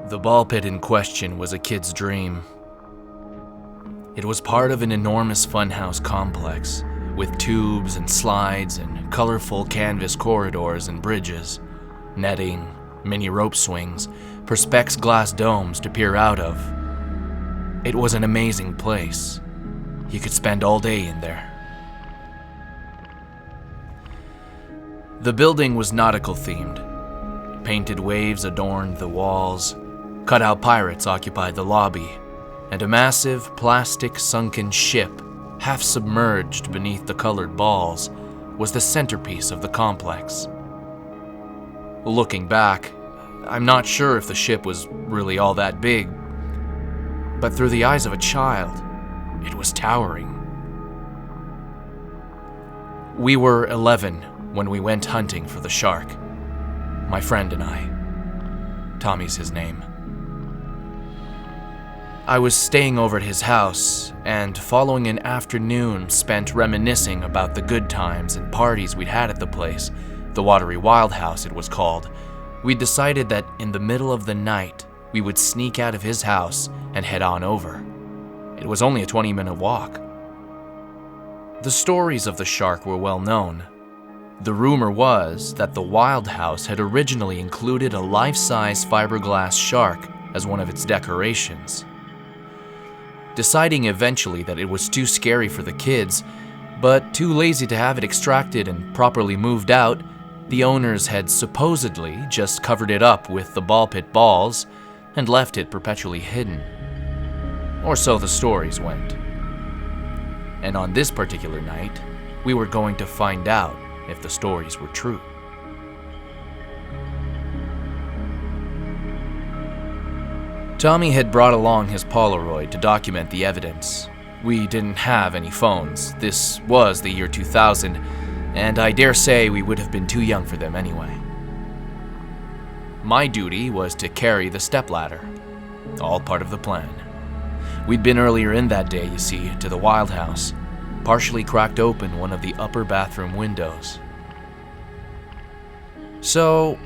The ball pit in question was a kid's dream. It was part of an enormous funhouse complex, with tubes and slides and colorful canvas corridors and bridges, netting, mini rope swings, perspex glass domes to peer out of. It was an amazing place. You could spend all day in there. The building was nautical themed. Painted waves adorned the walls, cutout pirates occupied the lobby, and a massive plastic sunken ship, half submerged beneath the colored balls, was the centerpiece of the complex. Looking back, I'm not sure if the ship was really all that big, but through the eyes of a child, it was towering. We were 11 when we went hunting for the shark, my friend and I. Tommy's his name. I was staying over at his house, and following an afternoon spent reminiscing about the good times and parties we'd had at the place, the Watery Wildhouse it was called, we decided that in the middle of the night, we would sneak out of his house and head on over. It was only a 20-minute walk. The stories of the shark were well known. The rumor was that the Wildhouse had originally included a life-size fiberglass shark as one of its decorations. Deciding eventually that it was too scary for the kids, but too lazy to have it extracted and properly moved out, the owners had supposedly just covered it up with the ball pit balls and left it perpetually hidden. Or so the stories went. And on this particular night, we were going to find out if the stories were true. Tommy had brought along his Polaroid to document the evidence. We didn't have any phones. This was the year 2000, and I dare say we would have been too young for them anyway. My duty was to carry the stepladder, all part of the plan. We'd been earlier in that day, you see, to the Wildhouse, partially cracked open one of the upper bathroom windows. So,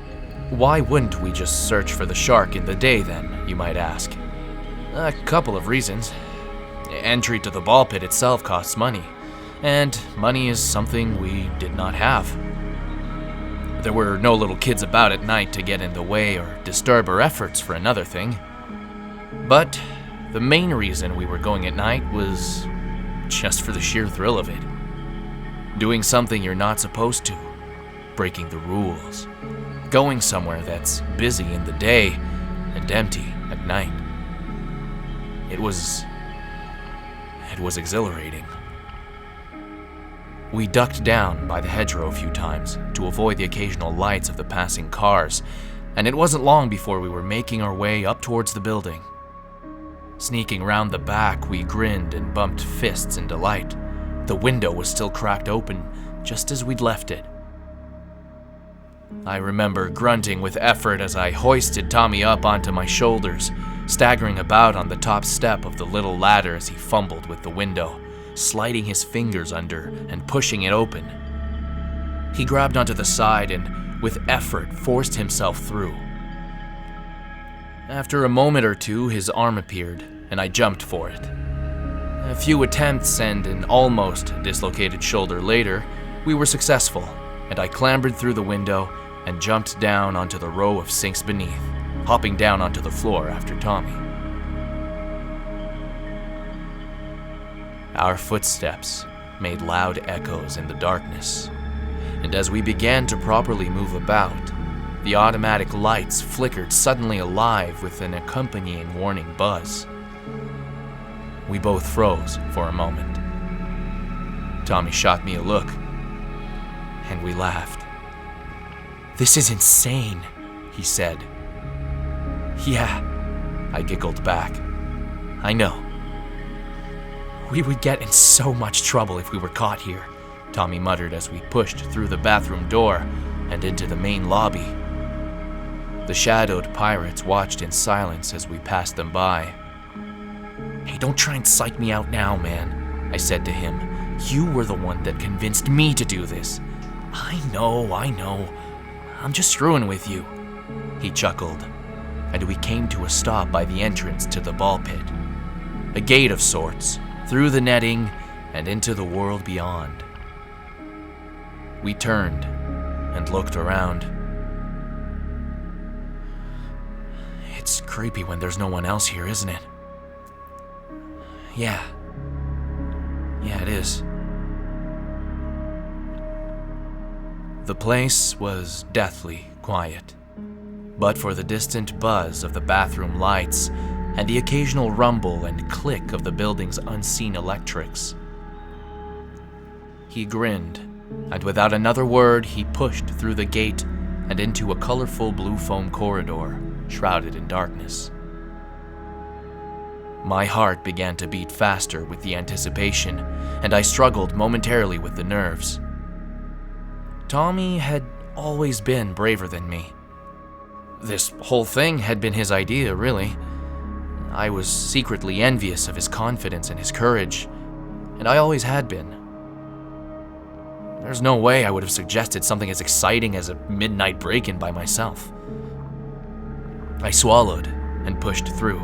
why wouldn't we just search for the shark in the day then, you might ask? A couple of reasons. Entry to the ball pit itself costs money, and money is something we did not have. There were no little kids about at night to get in the way or disturb our efforts, for another thing. But the main reason we were going at night was just for the sheer thrill of it. Doing something you're not supposed to, breaking the rules, going somewhere that's busy in the day and empty at night. It was exhilarating. We ducked down by the hedgerow a few times to avoid the occasional lights of the passing cars, and it wasn't long before we were making our way up towards the building. Sneaking round the back, we grinned and bumped fists in delight. The window was still cracked open, just as we'd left it. I remember grunting with effort as I hoisted Tommy up onto my shoulders, staggering about on the top step of the little ladder as he fumbled with the window, sliding his fingers under and pushing it open. He grabbed onto the side and, with effort, forced himself through. After a moment or two, his arm appeared, and I jumped for it. A few attempts and an almost dislocated shoulder later, we were successful, and I clambered through the window and jumped down onto the row of sinks beneath, hopping down onto the floor after Tommy. Our footsteps made loud echoes in the darkness, and as we began to properly move about, the automatic lights flickered suddenly alive with an accompanying warning buzz. We both froze for a moment. Tommy shot me a look, and we laughed. "This is insane," he said. "Yeah," I giggled back. "I know. We would get in so much trouble if we were caught here," Tommy muttered as we pushed through the bathroom door and into the main lobby. The shadowed pirates watched in silence as we passed them by. "Hey, don't try and psych me out now, man," I said to him. "You were the one that convinced me to do this." I know. I'm just screwing with you," he chuckled. and we came to a stop by the entrance to the ball pit. A gate of sorts, through the netting and into the world beyond. We turned and looked around. It's creepy when there's no one else here, isn't it? Yeah, it is. The place was deathly quiet, but for the distant buzz of the bathroom lights and the occasional rumble and click of the building's unseen electrics. He grinned, and without another word, he pushed through the gate and into a colorful blue foam corridor, shrouded in darkness. My heart began to beat faster with the anticipation, and I struggled momentarily with the nerves. Tommy had always been braver than me. This whole thing had been his idea, really. I was secretly envious of his confidence and his courage, and I always had been. There's no way I would have suggested something as exciting as a midnight break-in by myself. I swallowed and pushed through,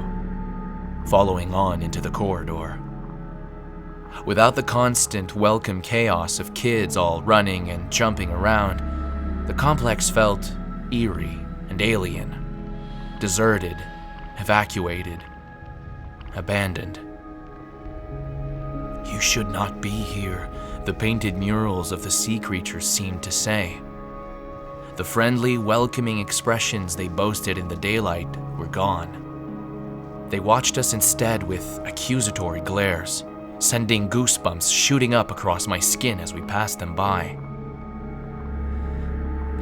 following on into the corridor. Without the constant welcome chaos of kids all running and jumping around, the complex felt eerie and alien, deserted, evacuated, abandoned. "You should not be here," the painted murals of the sea creatures seemed to say. The friendly, welcoming expressions they boasted in the daylight were gone. They watched us instead with accusatory glares, sending goosebumps shooting up across my skin as we passed them by.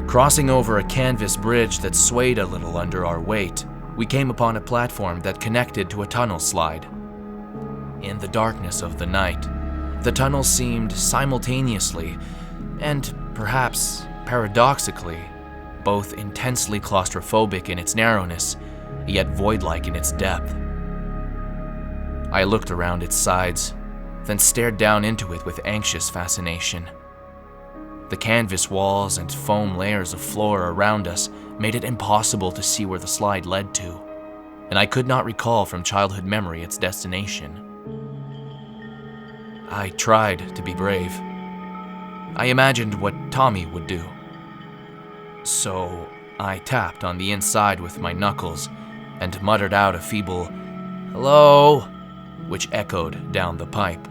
Crossing over a canvas bridge that swayed a little under our weight, we came upon a platform that connected to a tunnel slide. In the darkness of the night, the tunnel seemed simultaneously, and perhaps paradoxically, both intensely claustrophobic in its narrowness, yet void-like in its depth. I looked around its sides, then stared down into it with anxious fascination. The canvas walls and foam layers of floor around us made it impossible to see where the slide led to, and I could not recall from childhood memory its destination. I tried to be brave. I imagined what Tommy would do. So I tapped on the inside with my knuckles and muttered out a feeble "hello," which echoed down the pipe.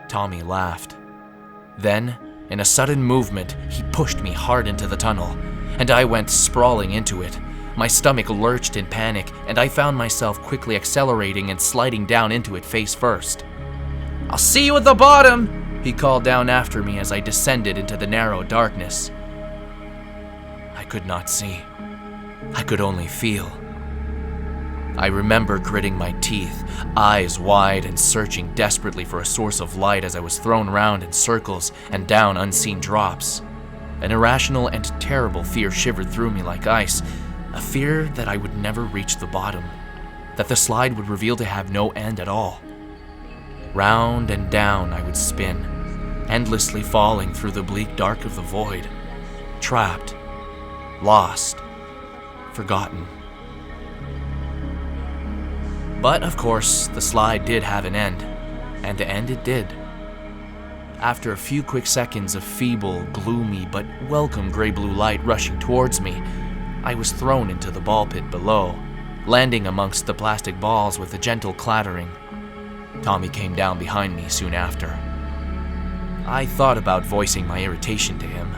Tommy laughed. Then, in a sudden movement, he pushed me hard into the tunnel, and I went sprawling into it. My stomach lurched in panic, and I found myself quickly accelerating and sliding down into it face first. "I'll see you at the bottom," he called down after me as I descended into the narrow darkness. I could not see. I could only feel. I remember gritting my teeth, eyes wide and searching desperately for a source of light as I was thrown round in circles and down unseen drops. An irrational and terrible fear shivered through me like ice, a fear that I would never reach the bottom, that the slide would reveal to have no end at all. Round and down I would spin, endlessly falling through the bleak dark of the void, trapped, lost, forgotten. But, of course, the slide did have an end, and the end it did. After a few quick seconds of feeble, gloomy, but welcome gray-blue light rushing towards me, I was thrown into the ball pit below, landing amongst the plastic balls with a gentle clattering. Tommy came down behind me soon after. I thought about voicing my irritation to him,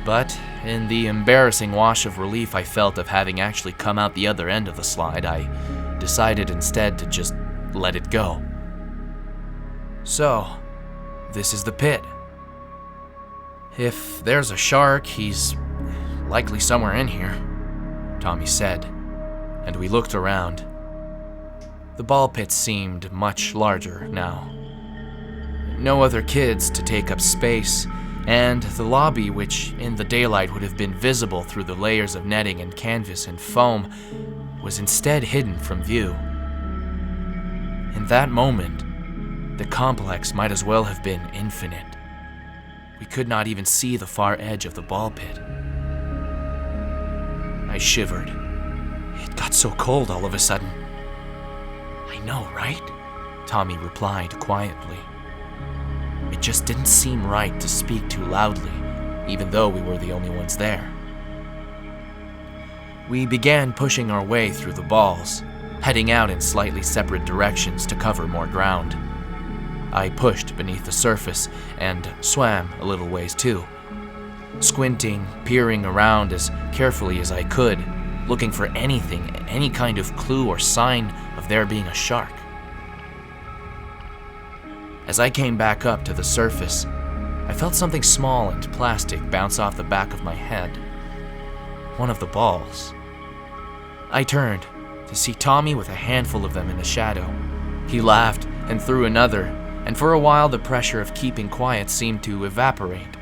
but in the embarrassing wash of relief I felt of having actually come out the other end of the slide, I decided instead to just let it go. So, this is the pit. If there's a shark, he's likely somewhere in here, Tommy said, and we looked around. The ball pit seemed much larger now. No other kids to take up space, and the lobby, which in the daylight would have been visible through the layers of netting and canvas and foam, was instead hidden from view. In that moment, the complex might as well have been infinite. We could not even see the far edge of the ball pit. I shivered, got so cold all of a sudden. I know, right? Tommy replied quietly. It just didn't seem right to speak too loudly, even though we were the only ones there. We began pushing our way through the balls, heading out in slightly separate directions to cover more ground. I pushed beneath the surface and swam a little ways too, squinting, peering around as carefully as I could, looking for anything, any kind of clue or sign of there being a shark. As I came back up to the surface, I felt something small and plastic bounce off the back of my head. One of the balls. I turned to see Tommy with a handful of them in the shadow. He laughed and threw another, and for a while the pressure of keeping quiet seemed to evaporate.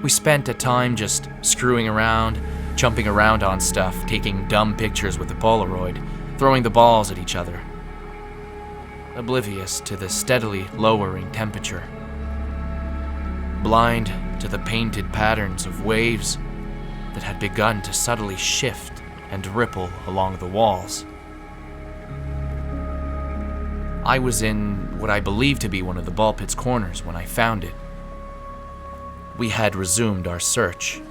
We spent a time just screwing around, jumping around on stuff, taking dumb pictures with the Polaroid, throwing the balls at each other, oblivious to the steadily lowering temperature, blind to the painted patterns of waves that had begun to subtly shift and ripple along the walls. I was in what I believed to be one of the ball pit's corners when I found it. We had resumed our search,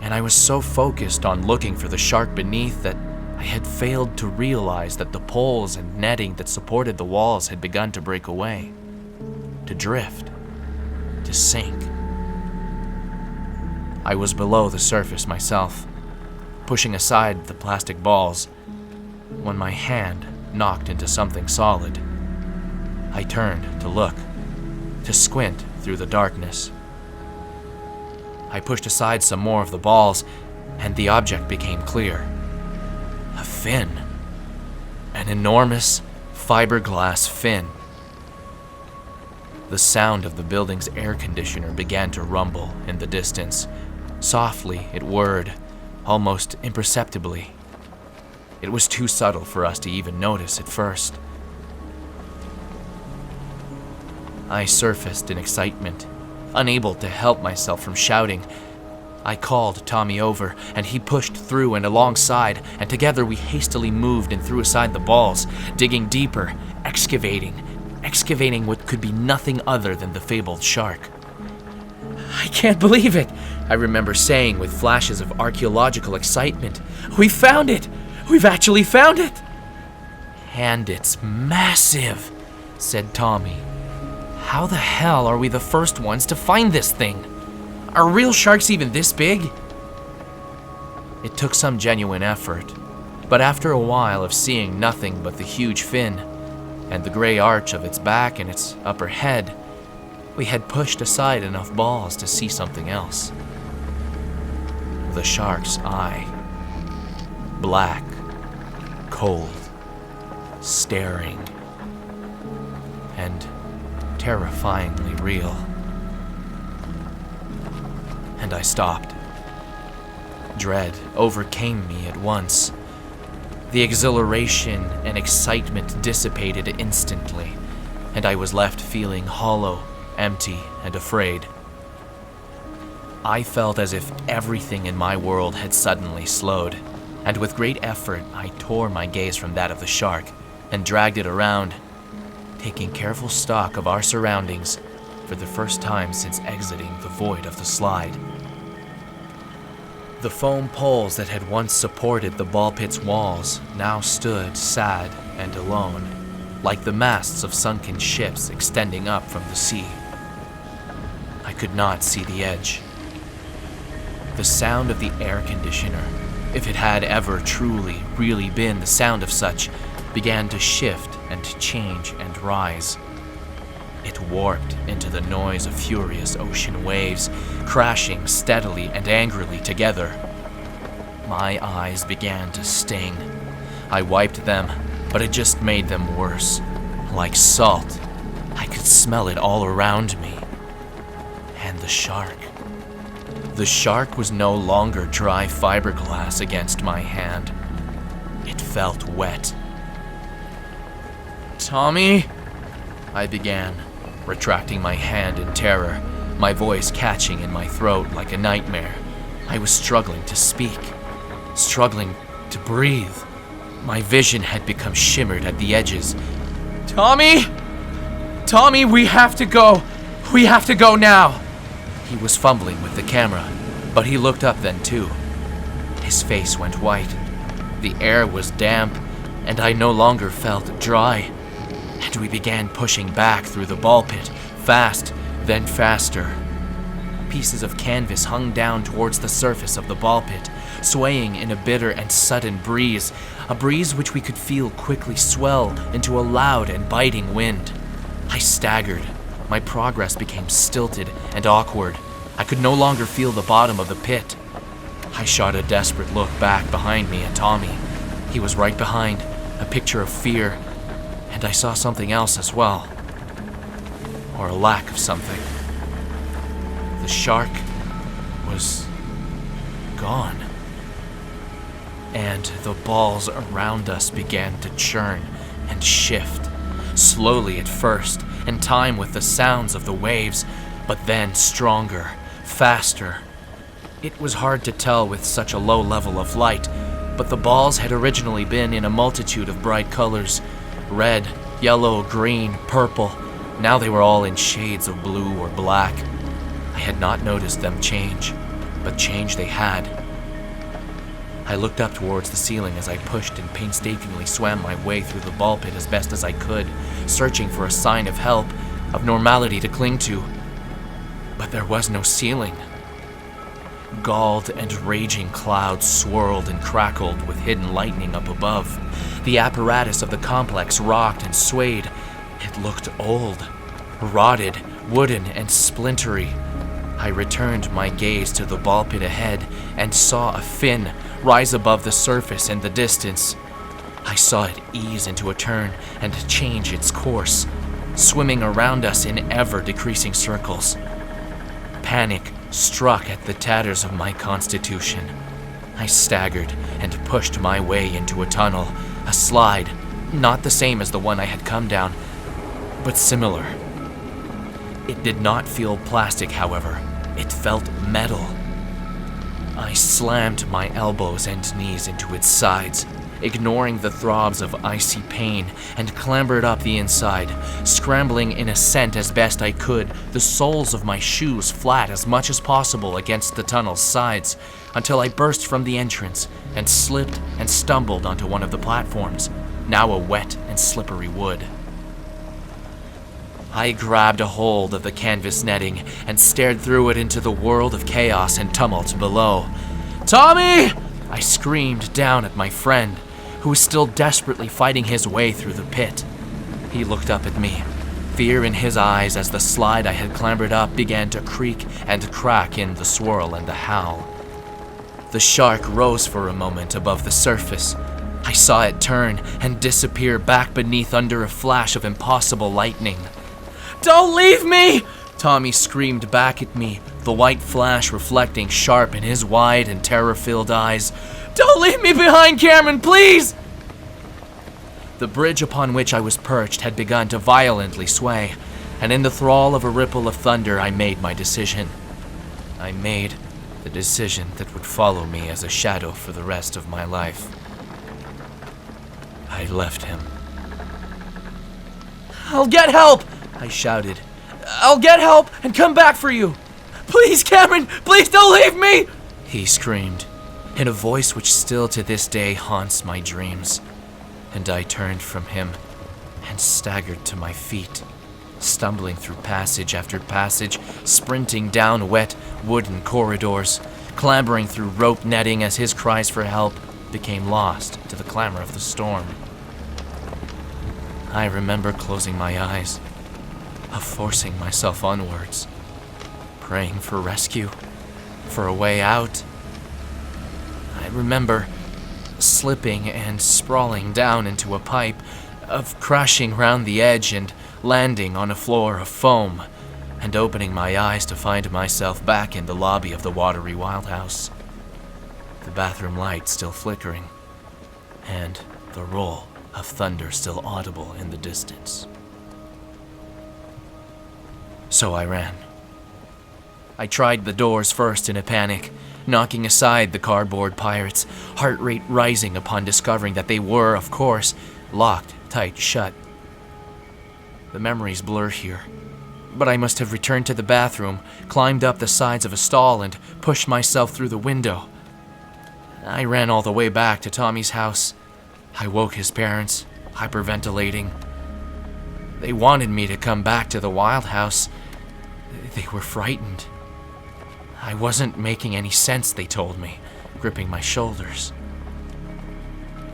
and I was so focused on looking for the shark beneath that I had failed to realize that the poles and netting that supported the walls had begun to break away, to drift, to sink. I was below the surface myself, pushing aside the plastic balls, when my hand knocked into something solid. I turned to look, to squint through the darkness. I pushed aside some more of the balls, and the object became clear. A fin. An enormous fiberglass fin. The sound of the building's air conditioner began to rumble in the distance. Softly, it whirred, almost imperceptibly. It was too subtle for us to even notice at first. I surfaced in excitement, unable to help myself from shouting. I called Tommy over, and he pushed through and alongside, and together we hastily moved and threw aside the balls, digging deeper, excavating what could be nothing other than the fabled shark. I can't believe it, I remember saying with flashes of archaeological excitement. We found it! We've actually found it! And it's massive, said Tommy. How the hell are we the first ones to find this thing? Are real sharks even this big? It took some genuine effort, but after a while of seeing nothing but the huge fin and the gray arch of its back and its upper head, we had pushed aside enough balls to see something else. The shark's eye. Black, cold, staring, and terrifyingly real. And I stopped. Dread overcame me at once. The exhilaration and excitement dissipated instantly, and I was left feeling hollow, empty, and afraid. I felt as if everything in my world had suddenly slowed, and with great effort I tore my gaze from that of the shark and dragged it around, taking careful stock of our surroundings for the first time since exiting the void of the slide. The foam poles that had once supported the ball pit's walls now stood sad and alone, like the masts of sunken ships extending up from the sea. I could not see the edge. The sound of the air conditioner, if it had ever truly, really been the sound of such, began to shift and change and rise. It warped into the noise of furious ocean waves, crashing steadily and angrily together. My eyes began to sting. I wiped them, but it just made them worse. Like salt, I could smell it all around me. And the shark. The shark was no longer dry fiberglass against my hand. It felt wet. Tommy? I began, retracting my hand in terror, my voice catching in my throat like a nightmare. I was struggling to speak, struggling to breathe. My vision had become shimmered at the edges. Tommy! Tommy, we have to go! We have to go now! He was fumbling with the camera, but he looked up then too. His face went white. The air was damp, and I no longer felt dry. And we began pushing back through the ball pit, fast, then faster. Pieces of canvas hung down towards the surface of the ball pit, swaying in a bitter and sudden breeze, a breeze which we could feel quickly swell into a loud and biting wind. I staggered. My progress became stilted and awkward. I could no longer feel the bottom of the pit. I shot a desperate look back behind me at Tommy. He was right behind, a picture of fear, and I saw something else as well. Or a lack of something. The shark was gone. And the balls around us began to churn and shift, slowly at first, in time with the sounds of the waves, but then stronger, faster. It was hard to tell with such a low level of light, but the balls had originally been in a multitude of bright colors: red, yellow, green, purple. Now they were all in shades of blue or black. I had not noticed them change, but change they had. I looked up towards the ceiling as I pushed and painstakingly swam my way through the ball pit as best as I could, searching for a sign of help, of normality to cling to. But there was no ceiling. Galled and raging clouds swirled and crackled with hidden lightning up above. The apparatus of the complex rocked and swayed. It looked old, rotted, wooden, and splintery. I returned my gaze to the ball pit ahead and saw a fin rise above the surface in the distance. I saw it ease into a turn and change its course, swimming around us in ever-decreasing circles. Panic struck at the tatters of my constitution. I staggered and pushed my way into a tunnel, a slide, not the same as the one I had come down, but similar. It did not feel plastic, however. It felt metal. I slammed my elbows and knees into its sides, ignoring the throbs of icy pain, and clambered up the inside, scrambling in ascent as best I could, the soles of my shoes flat as much as possible against the tunnel's sides, until I burst from the entrance and slipped and stumbled onto one of the platforms, now a wet and slippery wood. I grabbed a hold of the canvas netting and stared through it into the world of chaos and tumult below. "Tommy!" I screamed down at my friend, who was still desperately fighting his way through the pit. He looked up at me, fear in his eyes as the slide I had clambered up began to creak and crack in the swirl and the howl. The shark rose for a moment above the surface. I saw it turn and disappear back beneath under a flash of impossible lightning. "Don't leave me!" Tommy screamed back at me, the white flash reflecting sharp in his wide and terror-filled eyes. "Don't leave me behind, Cameron, please!" The bridge upon which I was perched had begun to violently sway, and in the thrall of a ripple of thunder I made my decision. I made the decision that would follow me as a shadow for the rest of my life. I left him. "I'll get help!" I shouted. "I'll get help and come back for you! Please, Cameron, please don't leave me!" He screamed, in a voice which still to this day haunts my dreams. And I turned from him and staggered to my feet, stumbling through passage after passage, sprinting down wet wooden corridors, clambering through rope netting as his cries for help became lost to the clamor of the storm. I remember closing my eyes, of forcing myself onwards, praying for rescue, for a way out. I remember slipping and sprawling down into a pipe, of crashing round the edge and landing on a floor of foam, and opening my eyes to find myself back in the lobby of the Watery Wildhouse, the bathroom light still flickering, and the roll of thunder still audible in the distance. So I ran. I tried the doors first in a panic, knocking aside the cardboard pirates, heart rate rising upon discovering that they were, of course, locked tight shut. The memories blur here, but I must have returned to the bathroom, climbed up the sides of a stall, and pushed myself through the window. I ran all the way back to Tommy's house. I woke his parents, hyperventilating. They wanted me to come back to the Wild House. They were frightened. I wasn't making any sense, they told me, gripping my shoulders.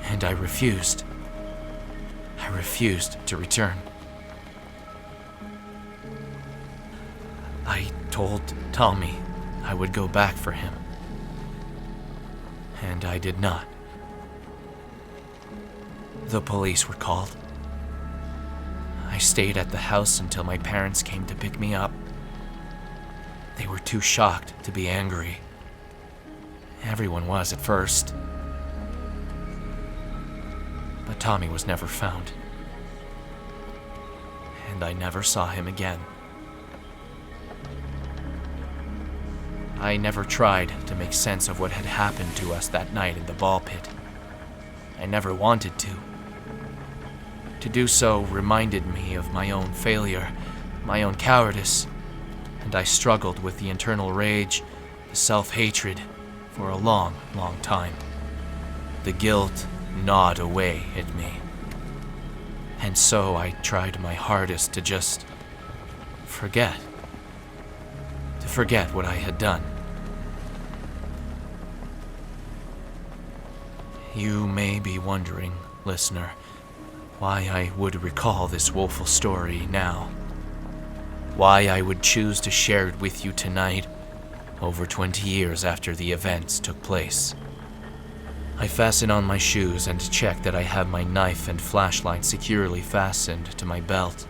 And I refused. I refused to return. I told Tommy I would go back for him. And I did not. The police were called. I stayed at the house until my parents came to pick me up. They were too shocked to be angry. Everyone was at first. But Tommy was never found. And I never saw him again. I never tried to make sense of what had happened to us that night in the ball pit. I never wanted to. To do so reminded me of my own failure, my own cowardice, and I struggled with the internal rage, the self-hatred, for a long, long time. The guilt gnawed away at me. And so I tried my hardest to just forget. To forget what I had done. You may be wondering, listener, why I would recall this woeful story now. Why I would choose to share it with you tonight, over 20 years after the events took place. I fasten on my shoes and check that I have my knife and flashlight securely fastened to my belt.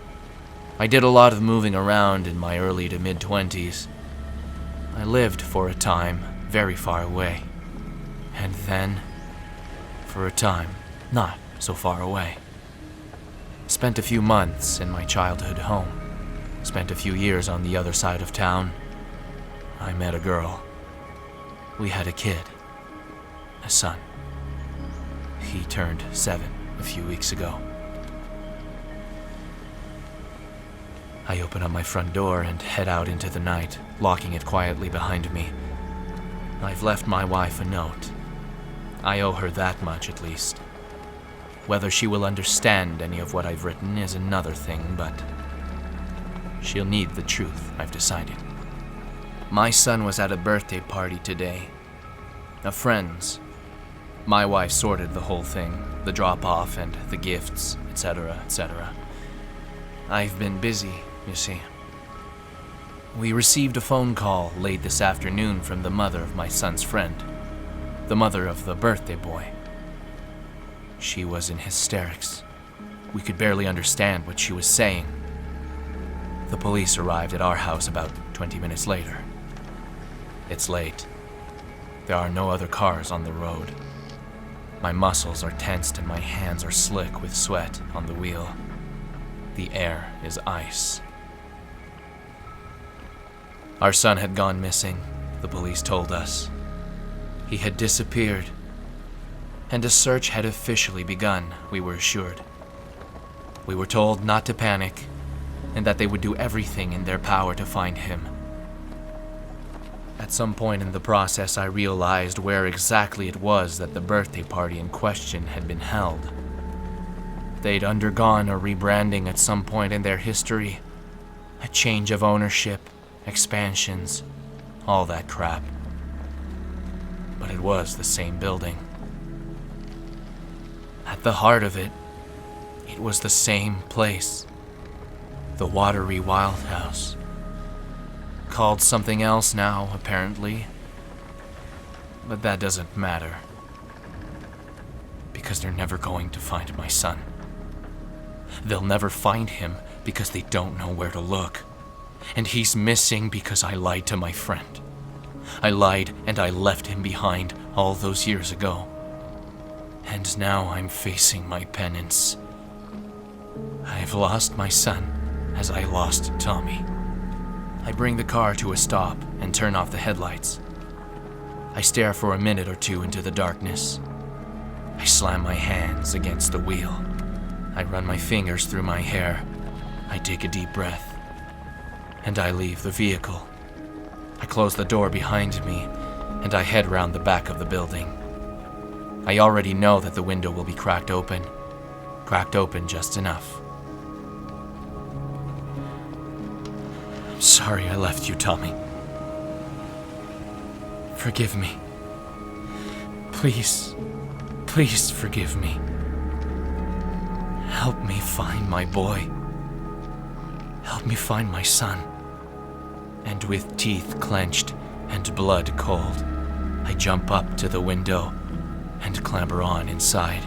I did a lot of moving around in my early to mid-20s. I lived for a time very far away, and then, for a time, not so far away. Spent a few months in my childhood home. Spent a few years on the other side of town. I met a girl. We had a kid. A son. He turned 7 a few weeks ago. I open up my front door and head out into the night, locking it quietly behind me. I've left my wife a note. I owe her that much at least. Whether she will understand any of what I've written is another thing, but she'll need the truth, I've decided. My son was at a birthday party today. A friend's. My wife sorted the whole thing, the drop-off and the gifts, etc., etc. I've been busy, you see. We received a phone call late this afternoon from the mother of my son's friend, the mother of the birthday boy. She was in hysterics. We could barely understand what she was saying. The police arrived at our house about 20 minutes later. It's late. There are no other cars on the road. My muscles are tensed and my hands are slick with sweat on the wheel. The air is ice. Our son had gone missing, the police told us. He had disappeared, and a search had officially begun, we were assured. We were told not to panic, and that they would do everything in their power to find him. At some point in the process, I realized where exactly it was that the birthday party in question had been held. They'd undergone a rebranding at some point in their history, a change of ownership, expansions, all that crap. But it was the same building. At the heart of it, it was the same place. The Watery Wildhouse. Called something else now, apparently. But that doesn't matter. Because they're never going to find my son. They'll never find him because they don't know where to look. And he's missing because I lied to my friend. I lied and I left him behind all those years ago. And now I'm facing my penance. I've lost my son as I lost Tommy. I bring the car to a stop and turn off the headlights. I stare for a minute or two into the darkness. I slam my hands against the wheel. I run my fingers through my hair. I take a deep breath. And I leave the vehicle. I close the door behind me, and I head round the back of the building. I already know that the window will be cracked open just enough. I'm sorry I left you, Tommy. Forgive me. Please forgive me. Help me find my boy. Help me find my son. And with teeth clenched and blood cold, I jump up to the window and clamber on inside.